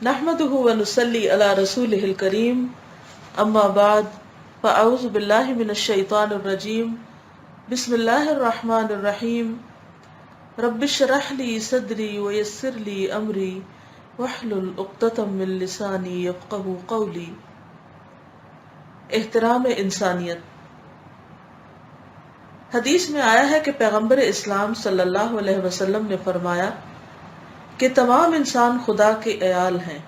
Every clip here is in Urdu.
نحمده ونصلي على رسوله الكريم اما بعد فاعوذ بالله من الشيطان الرجيم بسم الله الرحمن الرحيم رب اشرح لي صدري ويسر لي امري واحلل عقدة من لساني يفقهوا قولي۔ احترام انسانیت۔ حدیث میں آیا ہے کہ پیغمبر اسلام صلی اللہ علیہ وسلم نے فرمایا کہ تمام انسان خدا کے عیال ہیں،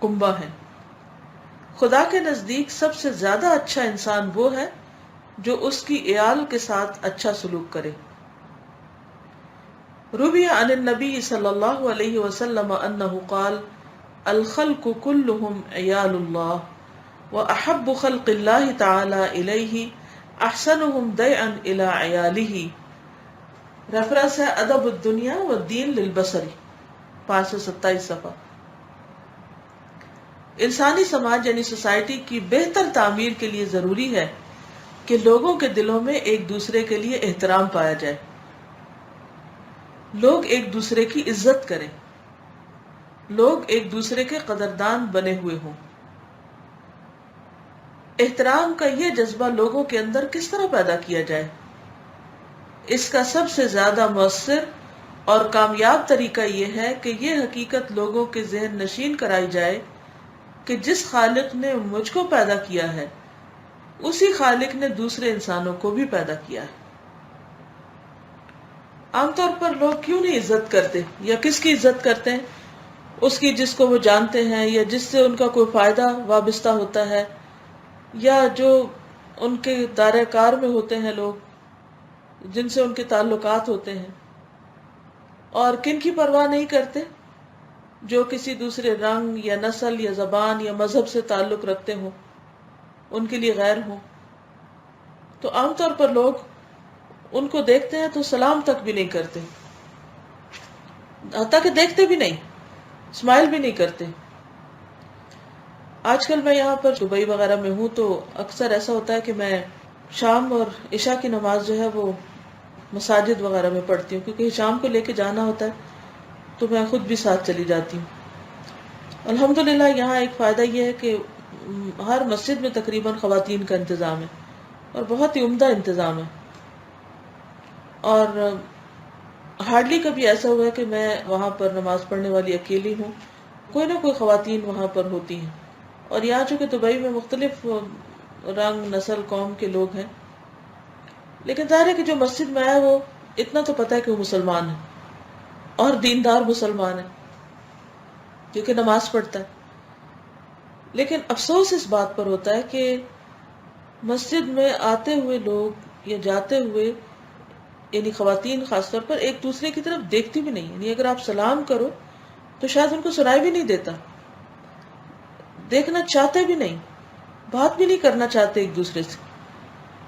کنبہ ہیں۔ خدا کے نزدیک سب سے زیادہ اچھا انسان وہ ہے جو اس کی عیال کے ساتھ اچھا سلوک کرے۔ روی عن النبی صلی اللہ علیہ وسلم انہ قال الخلق كلهم عیال اللہ واحب خلق اللہ تعالی الیہ احسنهم دیعا الی عیالہ۔ ریفرنس ہے ادب الدنیا والدین للبصری، 527 صفحہ۔ انسانی سماج یعنی سوسائٹی کی بہتر تعمیر کے لیے ضروری ہے کہ لوگوں کے دلوں میں ایک دوسرے کے لیے احترام پایا جائے، لوگ ایک دوسرے کی عزت کریں، لوگ ایک دوسرے کے قدردان بنے ہوئے ہوں۔ احترام کا یہ جذبہ لوگوں کے اندر کس طرح پیدا کیا جائے؟ اس کا سب سے زیادہ مؤثر اور کامیاب طریقہ یہ ہے کہ یہ حقیقت لوگوں کے ذہن نشین کرائی جائے کہ جس خالق نے مجھ کو پیدا کیا ہے اسی خالق نے دوسرے انسانوں کو بھی پیدا کیا ہے۔ عام طور پر لوگ کیوں نہیں عزت کرتے یا کس کی عزت کرتے ہیں؟ اس کی جس کو وہ جانتے ہیں یا جس سے ان کا کوئی فائدہ وابستہ ہوتا ہے یا جو ان کے دائرہ کار میں ہوتے ہیں، لوگ جن سے ان کے تعلقات ہوتے ہیں۔ اور کن کی پرواہ نہیں کرتے؟ جو کسی دوسرے رنگ یا نسل یا زبان یا مذہب سے تعلق رکھتے ہوں، ان کے لیے غیر ہوں۔ تو عام طور پر لوگ ان کو دیکھتے ہیں تو سلام تک بھی نہیں کرتے، حتیٰ کہ دیکھتے بھی نہیں، اسمائل بھی نہیں کرتے۔ آج کل میں یہاں پر دبئی وغیرہ میں ہوں تو اکثر ایسا ہوتا ہے کہ میں شام اور عشاء کی نماز جو ہے وہ مساجد وغیرہ میں پڑھتی ہوں، کیونکہ شام کو لے کے جانا ہوتا ہے تو میں خود بھی ساتھ چلی جاتی ہوں۔ الحمدللہ یہاں ایک فائدہ یہ ہے کہ ہر مسجد میں تقریباً خواتین کا انتظام ہے اور بہت ہی عمدہ انتظام ہے، اور ہارڈلی کبھی ایسا ہوا ہے کہ میں وہاں پر نماز پڑھنے والی اکیلی ہوں، کوئی نہ کوئی خواتین وہاں پر ہوتی ہیں۔ اور یہاں چونکہ دبئی میں مختلف رنگ نسل قوم کے لوگ ہیں، لیکن ظاہر ہے کہ جو مسجد میں آیا وہ اتنا تو پتہ ہے کہ وہ مسلمان ہے اور دیندار مسلمان ہے کیونکہ نماز پڑھتا ہے۔ لیکن افسوس اس بات پر ہوتا ہے کہ مسجد میں آتے ہوئے لوگ یا جاتے ہوئے یعنی خواتین خاص طور پر ایک دوسرے کی طرف دیکھتی بھی نہیں، یعنی اگر آپ سلام کرو تو شاید ان کو سنائی بھی نہیں دیتا، دیکھنا چاہتے بھی نہیں، بات بھی نہیں کرنا چاہتے ایک دوسرے سے،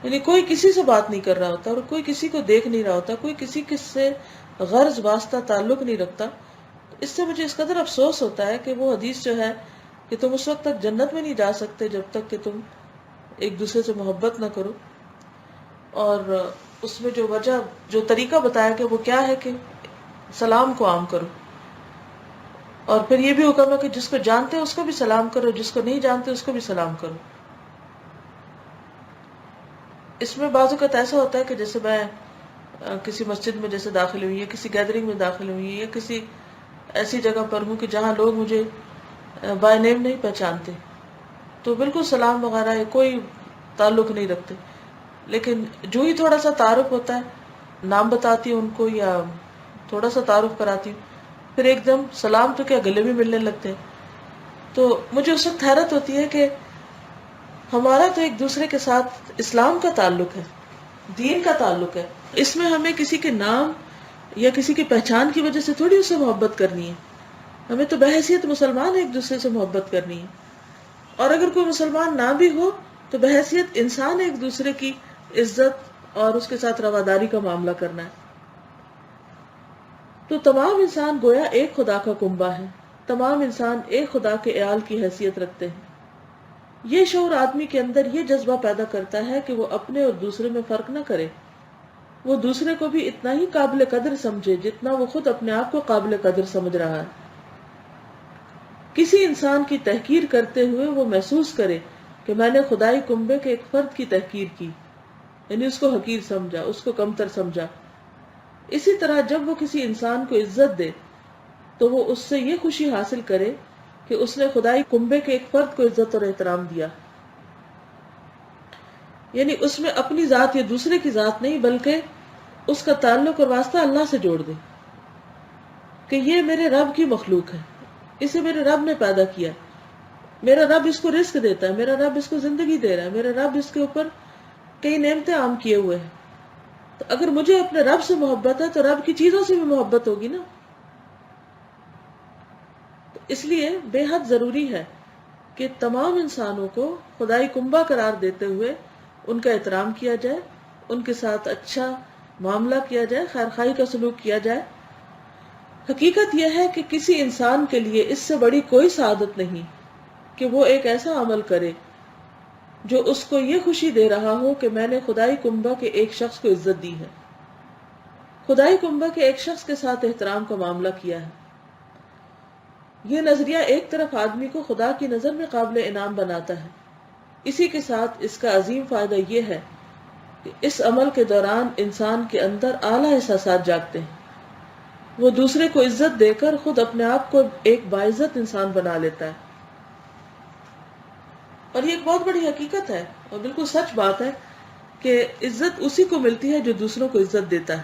یعنی کوئی کسی سے بات نہیں کر رہا ہوتا اور کوئی کسی کو دیکھ نہیں رہا ہوتا، کوئی کسی سے غرض واسطہ تعلق نہیں رکھتا۔ اس سے مجھے اس قدر افسوس ہوتا ہے کہ وہ حدیث جو ہے کہ تم اس وقت تک جنت میں نہیں جا سکتے جب تک کہ تم ایک دوسرے سے محبت نہ کرو، اور اس میں جو وجہ جو طریقہ بتایا کہ وہ کیا ہے کہ سلام کو عام کرو، اور پھر یہ بھی حکم ہے کہ جس کو جانتے اس کو بھی سلام کرو، جس کو نہیں جانتے اس کو بھی سلام کرو۔ اس میں بعض اوقات ایسا ہوتا ہے کہ جیسے میں کسی مسجد میں جیسے داخل ہوئی یا کسی گیدرنگ میں داخل ہوئی یا کسی ایسی جگہ پر ہوں کہ جہاں لوگ مجھے بائی نیم نہیں پہچانتے تو بالکل سلام وغیرہ کوئی تعلق نہیں رکھتے، لیکن جو ہی تھوڑا سا تعارف ہوتا ہے، نام بتاتی ہوں ان کو یا تھوڑا سا تعارف کراتی ہوں، پھر ایک دم سلام تو کیا گلے بھی ملنے لگتے ہیں۔ تو مجھے اس وقت حیرت ہوتی ہے کہ ہمارا تو ایک دوسرے کے ساتھ اسلام کا تعلق ہے، دین کا تعلق ہے، اس میں ہمیں کسی کے نام یا کسی کی پہچان کی وجہ سے تھوڑی اس سے محبت کرنی ہے، ہمیں تو بحیثیت مسلمان ایک دوسرے سے محبت کرنی ہے، اور اگر کوئی مسلمان نہ بھی ہو تو بحیثیت انسان ایک دوسرے کی عزت اور اس کے ساتھ رواداری کا معاملہ کرنا ہے۔ تو تمام انسان گویا ایک خدا کا کنبہ ہے، تمام انسان ایک خدا کے عیال کی حیثیت رکھتے ہیں۔ یہ شعور آدمی کے اندر یہ جذبہ پیدا کرتا ہے کہ وہ اپنے اور دوسرے میں فرق نہ کرے، وہ دوسرے کو بھی اتنا ہی قابل قدر سمجھے جتنا وہ خود اپنے آپ کو قابل قدر سمجھ رہا ہے۔ کسی انسان کی تحقیر کرتے ہوئے وہ محسوس کرے کہ میں نے خدائی کنبے کے ایک فرد کی تحقیر کی، یعنی اس کو حقیر سمجھا، اس کو کمتر سمجھا۔ اسی طرح جب وہ کسی انسان کو عزت دے تو وہ اس سے یہ خوشی حاصل کرے کہ اس نے خدائی کنبے کے ایک فرد کو عزت اور احترام دیا، یعنی اس میں اپنی ذات یا دوسرے کی ذات نہیں بلکہ اس کا تعلق اور واسطہ اللہ سے جوڑ دے کہ یہ میرے رب کی مخلوق ہے، اسے میرے رب نے پیدا کیا، میرا رب اس کو رزق دیتا ہے، میرا رب اس کو زندگی دے رہا ہے، میرا رب اس کے اوپر کئی نعمتیں عام کیے ہوئے ہیں۔ تو اگر مجھے اپنے رب سے محبت ہے تو رب کی چیزوں سے بھی محبت ہوگی نا۔ تو اس لیے بے حد ضروری ہے کہ تمام انسانوں کو خدائی کنبہ قرار دیتے ہوئے ان کا احترام کیا جائے، ان کے ساتھ اچھا معاملہ کیا جائے، خیر خواہی کا سلوک کیا جائے۔ حقیقت یہ ہے کہ کسی انسان کے لیے اس سے بڑی کوئی سعادت نہیں کہ وہ ایک ایسا عمل کرے جو اس کو یہ خوشی دے رہا ہو کہ میں نے خدائی کنبہ کے ایک شخص کو عزت دی ہے، خدائی کنبہ کے ایک شخص کے ساتھ احترام کا معاملہ کیا ہے۔ یہ نظریہ ایک طرف آدمی کو خدا کی نظر میں قابل انعام بناتا ہے، اسی کے ساتھ اس کا عظیم فائدہ یہ ہے کہ اس عمل کے دوران انسان کے اندر اعلیٰ احساسات جاگتے ہیں، وہ دوسرے کو عزت دے کر خود اپنے آپ کو ایک باعزت انسان بنا لیتا ہے۔ اور یہ ایک بہت بڑی حقیقت ہے اور بالکل سچ بات ہے کہ عزت اسی کو ملتی ہے جو دوسروں کو عزت دیتا ہے۔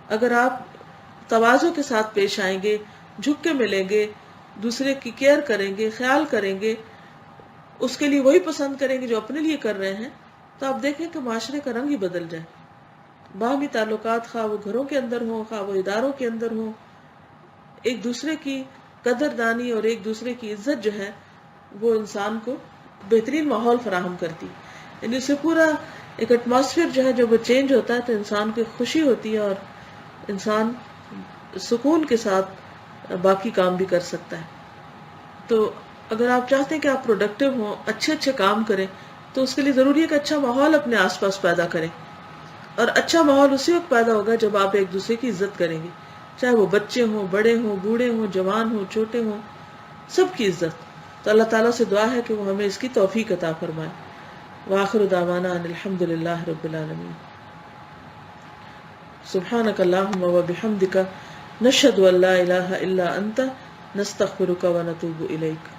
اگر آپ تواضع کے ساتھ پیش آئیں گے، جھک کے ملیں گے، دوسرے کی کیئر کریں گے، خیال کریں گے، اس کے لیے وہی پسند کریں گے جو اپنے لیے کر رہے ہیں، تو آپ دیکھیں کہ معاشرے کا رنگ ہی بدل جائے۔ باہمی تعلقات خواہ وہ گھروں کے اندر ہوں، خواہ وہ اداروں کے اندر ہوں، ایک دوسرے کی قدردانی اور ایک دوسرے کی عزت جو ہے وہ انسان کو بہترین ماحول فراہم کرتی، یعنی اس سے پورا ایک ایٹماسفیئر جو ہے جب وہ چینج ہوتا ہے تو انسان کو خوشی ہوتی ہے اور انسان سکون کے ساتھ باقی کام بھی کر سکتا ہے۔ تو اگر آپ چاہتے ہیں کہ آپ پروڈکٹیو ہوں، اچھے اچھے کام کریں، تو اس کے لیے ضروری ہے کہ اچھا ماحول اپنے آس پاس پیدا کریں، اور اچھا ماحول اسی وقت پیدا ہوگا جب آپ ایک دوسرے کی عزت کریں گے، چاہے وہ بچے ہوں، بڑے ہوں، بوڑھے ہوں، جوان ہوں، چھوٹے ہوں، سب کی عزت۔ تو اللہ تعالیٰ سے دعا ہے کہ وہ ہمیں اس کی توفیق عطا فرمائے۔ وآخر دعوانا ان الحمد للہ رب العالمین۔ سبحانک اللہم وبحمدک، نشہد ان لا الہ الا انت، نستغفرک ونتوب الیک۔